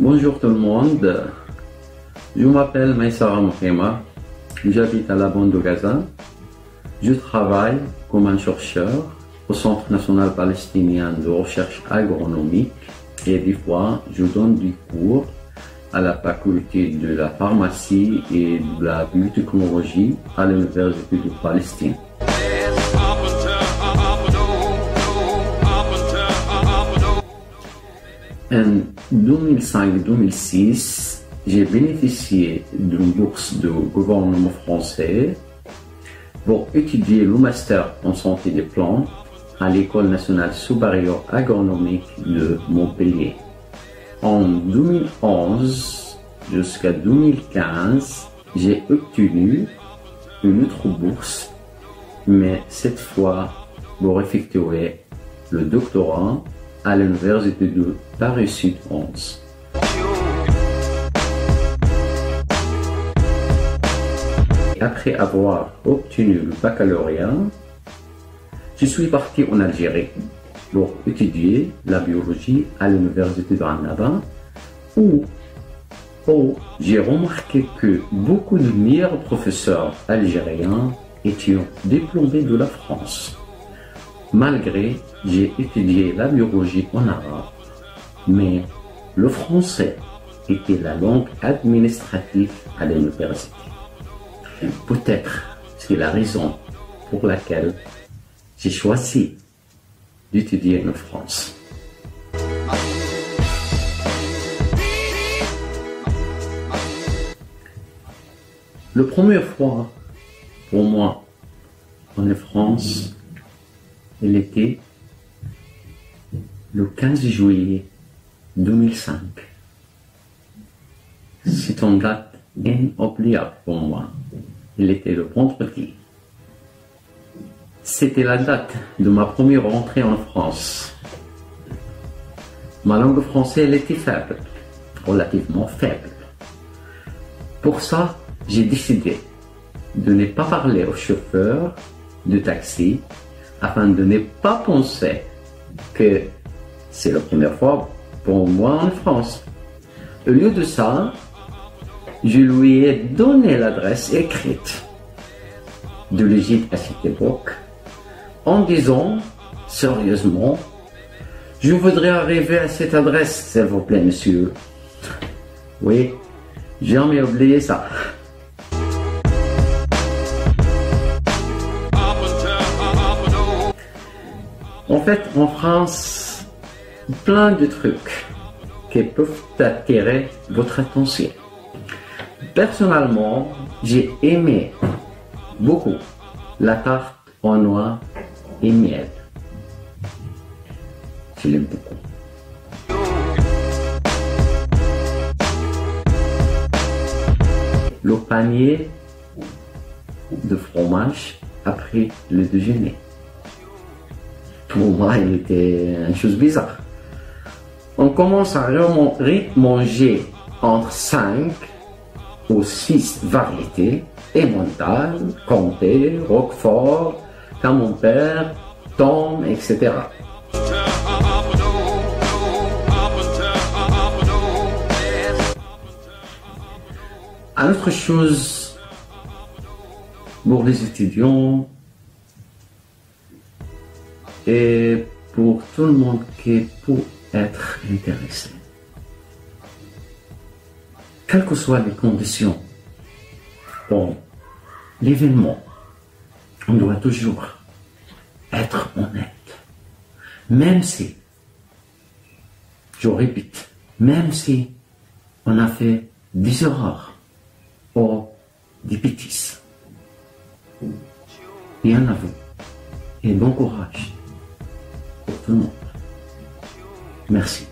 Bonjour tout le monde, je m'appelle Maïsara Moukema, j'habite à la bande de Gaza. Je travaille comme un chercheur au Centre national palestinien de recherche agronomique et des fois je donne des cours à la faculté de la pharmacie et de la biotechnologie à l'Université de Palestine. En 2005-2006, j'ai bénéficié d'une bourse du gouvernement français pour étudier le master en santé des plantes à l'École nationale supérieure agronomique de Montpellier. En 2011 jusqu'à 2015, j'ai obtenu une autre bourse, mais cette fois pour effectuer le doctorat à l'Université de Paris-Sud France. Après avoir obtenu le baccalauréat, je suis parti en Algérie pour étudier la biologie à l'Université de Annaba, où j'ai remarqué que beaucoup de meilleurs professeurs algériens étaient diplômés de la France. Malgré j'ai étudié la biologie en arabe, mais le français était la langue administrative à l'université. Peut-être c'est la raison pour laquelle j'ai choisi d'étudier en France. La première fois pour moi en France, elle était le 15 juillet 2005. C'est une date inoubliable pour moi. Il était le vendredi. C'était la date de ma première entrée en France. Ma langue française elle était faible, relativement faible. Pour ça, j'ai décidé de ne pas parler au chauffeur de taxi afin de ne pas penser que c'est la première fois pour moi en France. Au lieu de ça, je lui ai donné l'adresse écrite de l'Égypte à cette époque en disant sérieusement, je voudrais arriver à cette adresse, s'il vous plaît, monsieur. Oui, j'ai jamais oublié ça. En fait, en France, plein de trucs qui peuvent attirer votre attention. Personnellement, j'ai aimé beaucoup la tarte en noix et miel. Je l'aime beaucoup. Le panier de fromage après le déjeuner. Pour moi, il était une chose bizarre. On commence à manger entre 5 ou 6 variétés, Emmental, Comté, Roquefort, Camembert, Tome, etc. Une autre chose pour les étudiants et pour tout le monde qui peut être intéressé. Quelles que soient les conditions pour l'événement, on doit toujours être honnête. Même si, je répète, même si on a fait des erreurs ou des bêtises. Bien à vous et bon courage pour tout le monde. Merci.